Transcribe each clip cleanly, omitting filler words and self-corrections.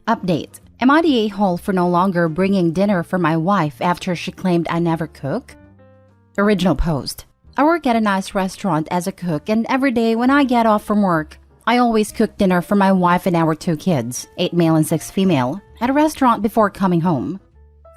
Update. Am I the a-hole for no longer bringing dinner for my wife after she claimed I never cook? Original post. I work at a nice restaurant as a cook, and every day when I get off from work, I always cook dinner for my wife and our 2 kids, 8 male and 6 female, at a restaurant before coming home.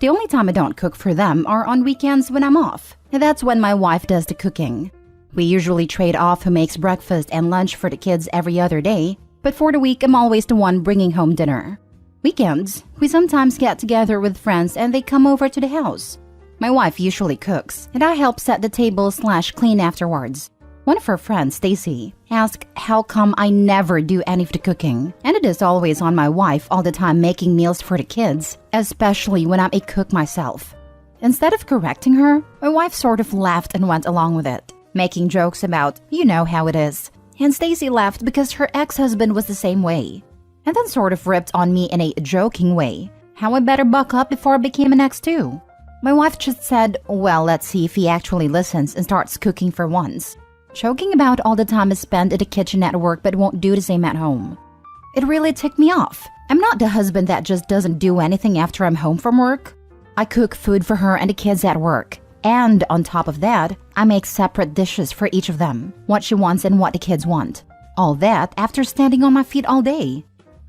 The only time I don't cook for them are on weekends when I'm off, and that's when my wife does the cooking. We usually trade off who makes breakfast and lunch for the kids every other day, but for the week I'm always the one bringing home dinner. Weekends, we sometimes get together with friends and they come over to the house. My wife usually cooks, and I help set the table/clean afterwards. One of her friends, Stacy, asked how come I never do any of the cooking, and it is always on my wife all the time making meals for the kids, especially when I'm a cook myself. Instead of correcting her, my wife sort of laughed and went along with it, making jokes about, you know how it is. And Stacy laughed because her ex-husband was the same way, and then sort of ripped on me in a joking way, how I better buck up before I became an ex too. My wife just said, well, let's see if he actually listens and starts cooking for once. Joking about all the time is spent in the kitchen at work but won't do the same at home. It really ticked me off. I'm not the husband that just doesn't do anything after I'm home from work. I cook food for her and the kids at work. And on top of that, I make separate dishes for each of them, what she wants and what the kids want. All that after standing on my feet all day.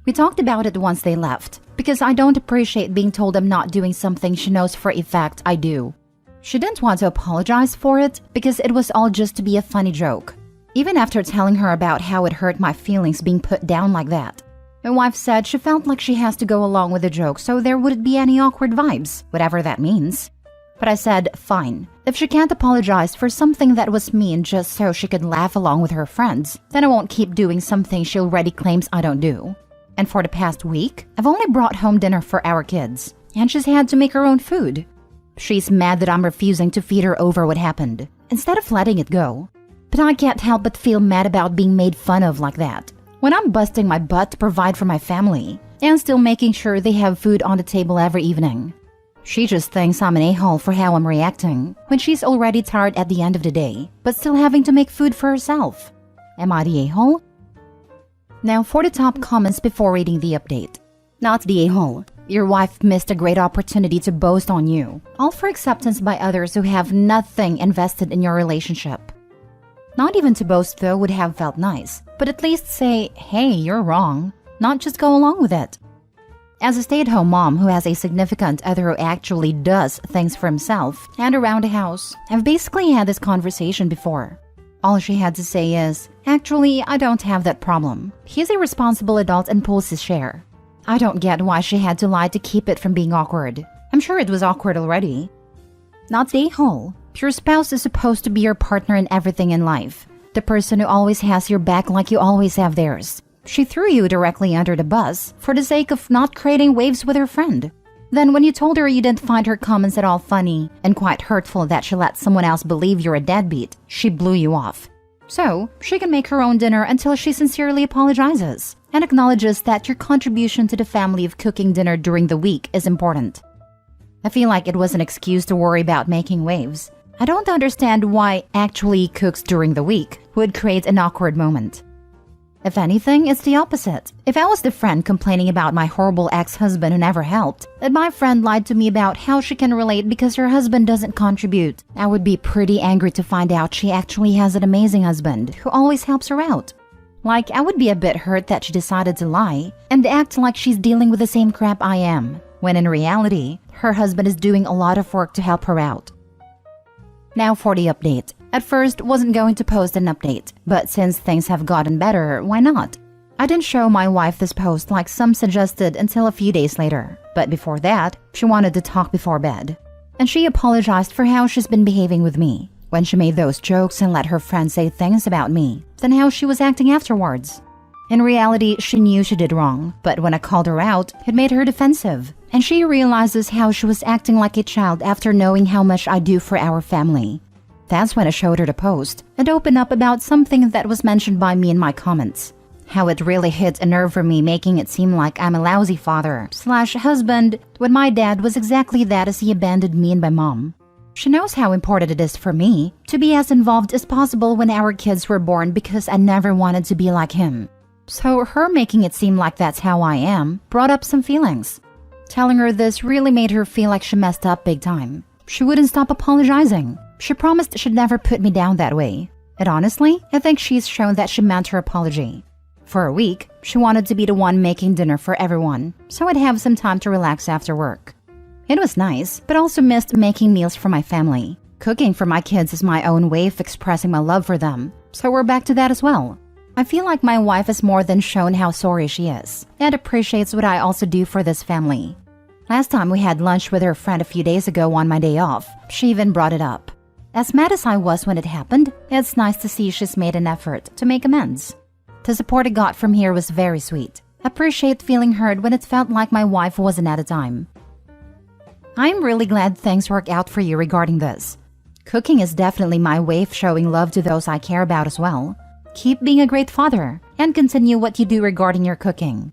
We talked about it once they left, because I don't appreciate being told I'm not doing something she knows for a fact I do. She didn't want to apologize for it because it was all just to be a funny joke. Even after telling her about how it hurt my feelings being put down like that. My wife said she felt like she has to go along with the joke so there wouldn't be any awkward vibes, whatever that means. But I said, fine. If she can't apologize for something that was mean just so she could laugh along with her friends, then I won't keep doing something she already claims I don't do. And for the past week, I've only brought home dinner for our kids, and she's had to make her own food. She's mad that I'm refusing to feed her over what happened, instead of letting it go. But I can't help but feel mad about being made fun of like that, when I'm busting my butt to provide for my family, and still making sure they have food on the table every evening. She just thinks I'm an a-hole for how I'm reacting, when she's already tired at the end of the day, but still having to make food for herself. Am I the a-hole? Now for the top comments before reading the update. Not the a-hole. Your wife missed a great opportunity to boast on you, all for acceptance by others who have nothing invested in your relationship. Not even to boast though would have felt nice, but at least say, hey, you're wrong, not just go along with it. As a stay-at-home mom who has a significant other who actually does things for himself and around the house, I've basically had this conversation before. All she had to say is, actually, I don't have that problem. He's a responsible adult and pulls his share. I don't get why she had to lie to keep it from being awkward. I'm sure it was awkward already. Not the a-hole. Your spouse is supposed to be your partner in everything in life. The person who always has your back like you always have theirs. She threw you directly under the bus for the sake of not creating waves with her friend. Then when you told her you didn't find her comments at all funny and quite hurtful that she let someone else believe you're a deadbeat, she blew you off. So, she can make her own dinner until she sincerely apologizes and acknowledges that your contribution to the family of cooking dinner during the week is important. I feel like it was an excuse to worry about making waves. I don't understand why actually cooks during the week would create an awkward moment. If anything, it's the opposite. If I was the friend complaining about my horrible ex-husband who never helped, and my friend lied to me about how she can relate because her husband doesn't contribute, I would be pretty angry to find out she actually has an amazing husband who always helps her out. Like, I would be a bit hurt that she decided to lie and act like she's dealing with the same crap I am, when in reality, her husband is doing a lot of work to help her out. Now for the update. At first, wasn't going to post an update, but since things have gotten better, why not? I didn't show my wife this post like some suggested until a few days later, but before that, she wanted to talk before bed. And she apologized for how she's been behaving with me, when she made those jokes and let her friends say things about me, then how she was acting afterwards. In reality, she knew she did wrong, but when I called her out, it made her defensive, and she realizes how she was acting like a child after knowing how much I do for our family. That's when I showed her the post and opened up about something that was mentioned by me in my comments. How it really hit a nerve for me, making it seem like I'm a lousy father/husband when my dad was exactly that as he abandoned me and my mom. She knows how important it is for me to be as involved as possible when our kids were born because I never wanted to be like him. So her making it seem like that's how I am brought up some feelings. Telling her this really made her feel like she messed up big time. She wouldn't stop apologizing. She promised she'd never put me down that way. And honestly, I think she's shown that she meant her apology. For a week, she wanted to be the one making dinner for everyone, so I'd have some time to relax after work. It was nice, but also missed making meals for my family. Cooking for my kids is my own way of expressing my love for them, so we're back to that as well. I feel like my wife has more than shown how sorry she is, and appreciates what I also do for this family. Last time we had lunch with her friend a few days ago on my day off, she even brought it up. As mad as I was when it happened, it's nice to see she's made an effort to make amends. The support I got from here was very sweet. I appreciate feeling heard when it felt like my wife wasn't at a time. I'm really glad things work out for you regarding this. Cooking is definitely my way of showing love to those I care about as well. Keep being a great father, and continue what you do regarding your cooking.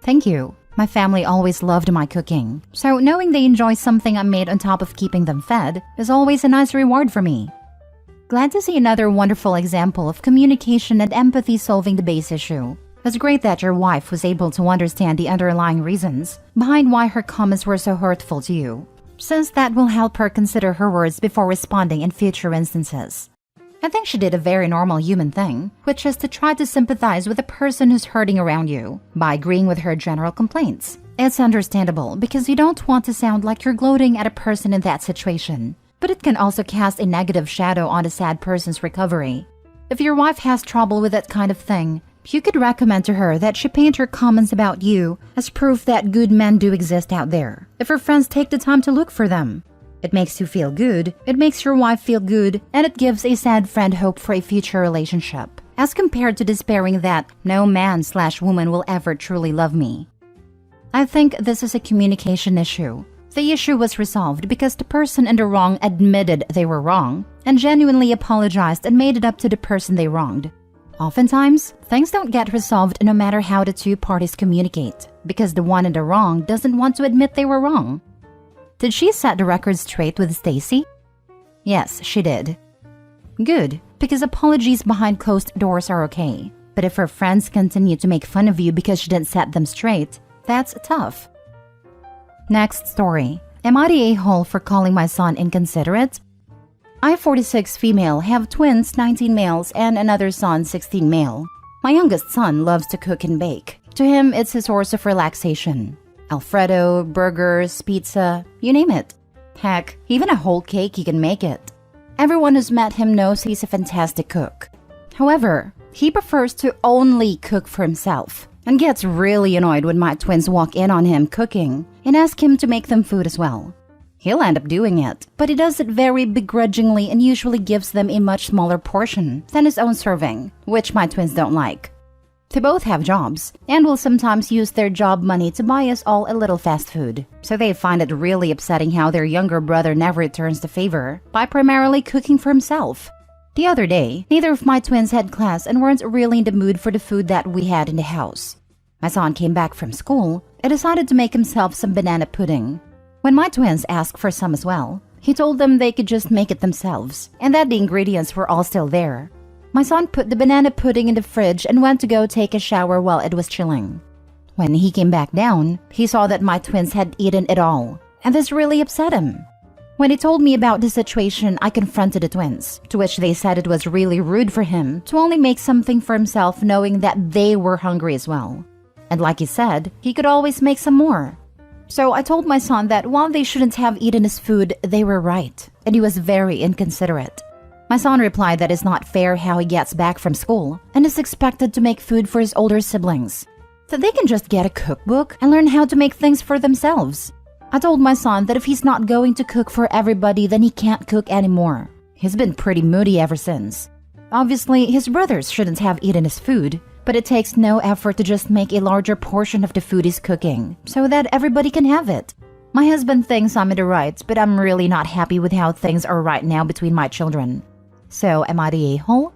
Thank you. My family always loved my cooking, so knowing they enjoy something I made on top of keeping them fed is always a nice reward for me. Glad to see another wonderful example of communication and empathy solving the base issue. It's great that your wife was able to understand the underlying reasons behind why her comments were so hurtful to you, since that will help her consider her words before responding in future instances. I think she did a very normal human thing, which is to try to sympathize with the person who's hurting around you by agreeing with her general complaints. It's understandable because you don't want to sound like you're gloating at a person in that situation, but it can also cast a negative shadow on a sad person's recovery. If your wife has trouble with that kind of thing, you could recommend to her that she paint her comments about you as proof that good men do exist out there, if her friends take the time to look for them. It makes you feel good, it makes your wife feel good, and it gives a sad friend hope for a future relationship, as compared to despairing that no man/woman will ever truly love me. I think this is a communication issue. The issue was resolved because the person in the wrong admitted they were wrong and genuinely apologized and made it up to the person they wronged. Oftentimes, things don't get resolved no matter how the two parties communicate, because the one in the wrong doesn't want to admit they were wrong. Did she set the record straight with Stacy? Yes, she did. Good, because apologies behind closed doors are okay. But if her friends continue to make fun of you because she didn't set them straight, that's tough. Next story. Am I the a-hole for calling my son inconsiderate? I, 46 female, have twins 19 males and another son 16 male. My youngest son loves to cook and bake. To him, it's a source of relaxation. Alfredo, burgers, pizza, you name it. Heck, even a whole cake he can make it. Everyone who's met him knows he's a fantastic cook. However, he prefers to only cook for himself and gets really annoyed when my twins walk in on him cooking and ask him to make them food as well. He'll end up doing it, but he does it very begrudgingly and usually gives them a much smaller portion than his own serving, which my twins don't like. They both have jobs and will sometimes use their job money to buy us all a little fast food, so they find it really upsetting how their younger brother never returns the favor by primarily cooking for himself. The other day, neither of my twins had class and weren't really in the mood for the food that we had in the house. My son came back from school and decided to make himself some banana pudding. When my twins asked for some as well, he told them they could just make it themselves and that the ingredients were all still there. My son put the banana pudding in the fridge and went to go take a shower while it was chilling. When he came back down, he saw that my twins had eaten it all, and this really upset him. When he told me about the situation, I confronted the twins, to which they said it was really rude for him to only make something for himself knowing that they were hungry as well. And like he said, he could always make some more. So I told my son that while they shouldn't have eaten his food, they were right, and he was very inconsiderate. My son replied that it's not fair how he gets back from school and is expected to make food for his older siblings, that they can just get a cookbook and learn how to make things for themselves. I told my son that if he's not going to cook for everybody, then he can't cook anymore. He's been pretty moody ever since. Obviously, his brothers shouldn't have eaten his food, but it takes no effort to just make a larger portion of the food he's cooking so that everybody can have it. My husband thinks I'm in the right, but I'm really not happy with how things are right now between my children. So, am I the a-hole?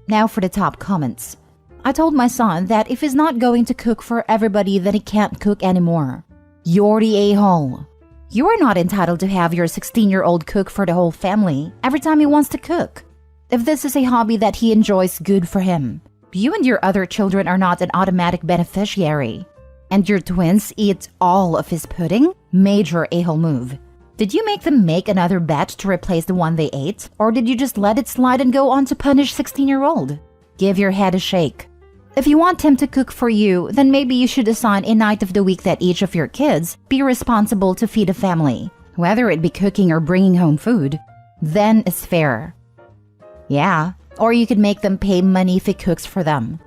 Now for the top comments. I told my son that if he's not going to cook for everybody, then he can't cook anymore. You're the a-hole. You are not entitled to have your 16-year-old cook for the whole family every time he wants to cook. If this is a hobby that he enjoys, good for him. You and your other children are not an automatic beneficiary. And your twins eat all of his pudding? Major a-hole move. Did you make them make another batch to replace the one they ate? Or did you just let it slide and go on to punish 16-year-old? Give your head a shake. If you want him to cook for you, then maybe you should assign a night of the week that each of your kids be responsible to feed a family, whether it be cooking or bringing home food. Then it's fair. Yeah, or you could make them pay money if he cooks for them.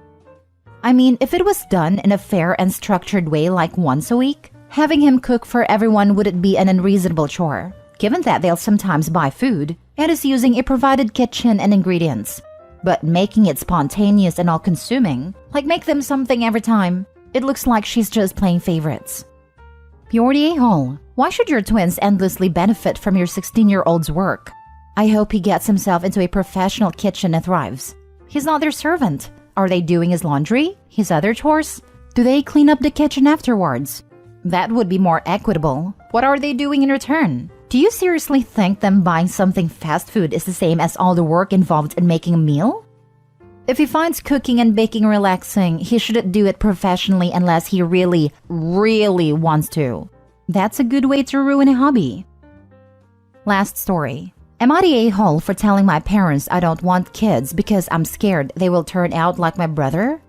I mean, if it was done in a fair and structured way like once a week, having him cook for everyone wouldn't be an unreasonable chore, given that they'll sometimes buy food and is using a provided kitchen and ingredients. But making it spontaneous and all-consuming, like make them something every time, it looks like she's just playing favorites. You're the a-hole. Why should your twins endlessly benefit from your 16-year-old's work? I hope he gets himself into a professional kitchen and thrives. He's not their servant. Are they doing his laundry? His other chores? Do they clean up the kitchen afterwards? That would be more equitable. What are they doing in return? Do you seriously think them buying something fast food is the same as all the work involved in making a meal? If he finds cooking and baking relaxing, he shouldn't do it professionally unless he really, really wants to. That's a good way to ruin a hobby. Last story. Am I the a-hole for telling my parents I don't want kids because I'm scared they will turn out like my brother?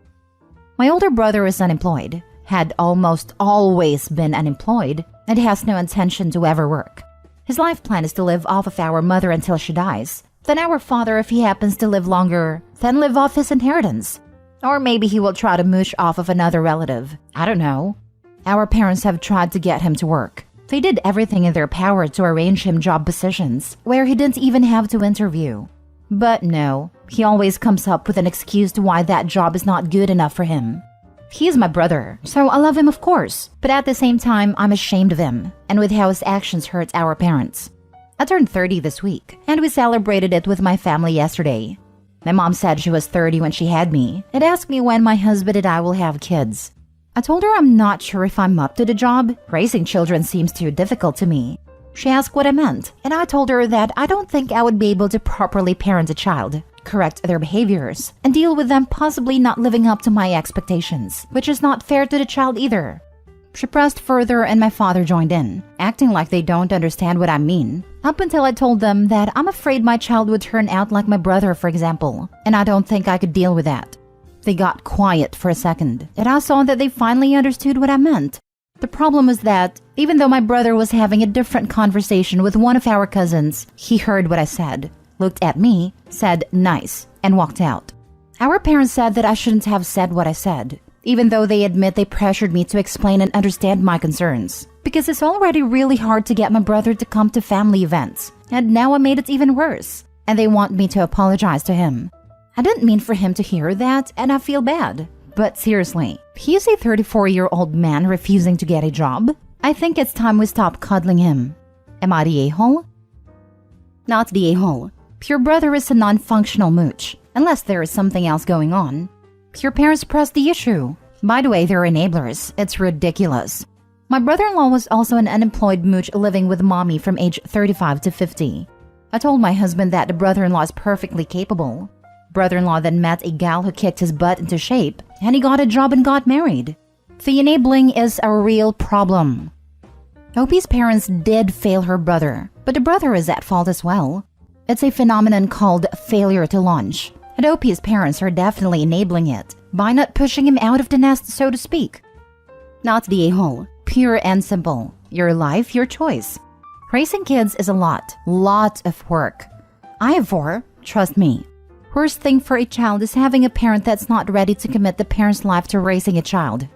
My older brother is unemployed, had almost always been unemployed, and has no intention to ever work. His life plan is to live off of our mother until she dies. Then our father, if he happens to live longer, then live off his inheritance. Or maybe he will try to mooch off of another relative. I don't know. Our parents have tried to get him to work. They did everything in their power to arrange him job positions where he didn't even have to interview. But no, he always comes up with an excuse to why that job is not good enough for him. He is my brother, so I love him of course, but at the same time, I'm ashamed of him and with how his actions hurt our parents. I turned 30 this week, and we celebrated it with my family yesterday. My mom said she was 30 when she had me and asked me when my husband and I will have kids. I told her I'm not sure if I'm up to the job. Raising children seems too difficult to me. She asked what I meant, and I told her that I don't think I would be able to properly parent a child, correct their behaviors, and deal with them possibly not living up to my expectations, which is not fair to the child either. She pressed further and my father joined in, acting like they don't understand what I mean, up until I told them that I'm afraid my child would turn out like my brother, for example, and I don't think I could deal with that. They got quiet for a second, and I saw that they finally understood what I meant. The problem was that, even though my brother was having a different conversation with one of our cousins, he heard what I said, looked at me, said nice, and walked out. Our parents said that I shouldn't have said what I said, even though they admit they pressured me to explain and understand my concerns, because it's already really hard to get my brother to come to family events, and now I made it even worse, and they want me to apologize to him. I didn't mean for him to hear that, and I feel bad. But seriously, he is a 34-year-old man refusing to get a job. I think it's time we stop cuddling him. Am I the a-hole? Not the a-hole. Your brother is a non-functional mooch, unless there is something else going on. Your parents pressed the issue. By the way, they're enablers. It's ridiculous. My brother-in-law was also an unemployed mooch living with mommy from age 35 to 50. I told my husband that the brother-in-law is perfectly capable. Brother-in-law then met a gal who kicked his butt into shape, and he got a job and got married. The enabling is a real problem. Opie's parents did fail her brother, but the brother is at fault as well. It's a phenomenon called failure to launch, and Opie's parents are definitely enabling it by not pushing him out of the nest, so to speak. Not the a-hole. Pure and simple. Your life, your choice. Raising kids is a lot of work. I have 4, trust me. Worst thing for a child is having a parent that's not ready to commit the parent's life to raising a child.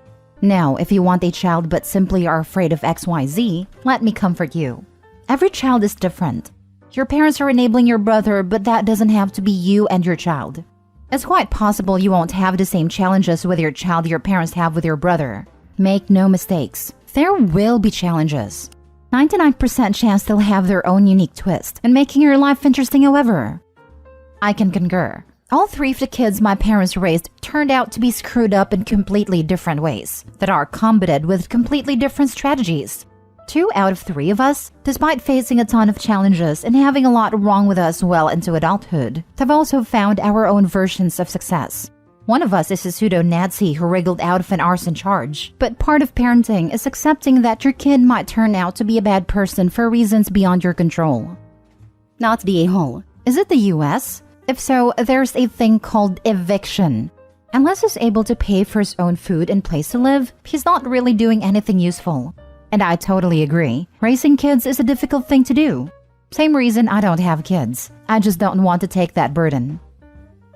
Now, if you want a child but simply are afraid of XYZ, let me comfort you. Every child is different. Your parents are enabling your brother, but that doesn't have to be you and your child. It's quite possible you won't have the same challenges with your child your parents have with your brother. Make no mistakes. There will be challenges. 99% chance they'll have their own unique twist and making your life interesting however. I can concur. All 3 of the kids my parents raised turned out to be screwed up in completely different ways that are combated with completely different strategies. 2 out of 3 of us, despite facing a ton of challenges and having a lot wrong with us well into adulthood, have also found our own versions of success. One of us is a pseudo-Nazi who wriggled out of an arson charge. But part of parenting is accepting that your kid might turn out to be a bad person for reasons beyond your control. Not the a-hole. Is it the US? If so, there's a thing called eviction. Unless he's able to pay for his own food and place to live, he's not really doing anything useful. And I totally agree. Raising kids is a difficult thing to do. Same reason I don't have kids. I just don't want to take that burden.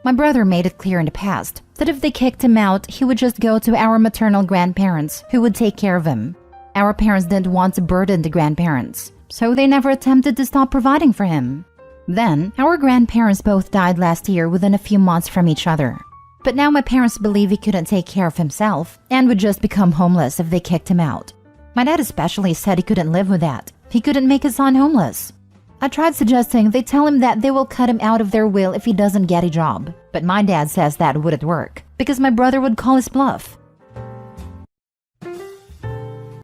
My brother made it clear in the past that if they kicked him out, he would just go to our maternal grandparents who would take care of him. Our parents didn't want to burden the grandparents, so they never attempted to stop providing for him. Then, our grandparents both died last year within a few months from each other. But now my parents believe he couldn't take care of himself and would just become homeless if they kicked him out. My dad especially said he couldn't live with that. He couldn't make his son homeless. I tried suggesting they tell him that they will cut him out of their will if he doesn't get a job. But my dad says that wouldn't work because my brother would call his bluff.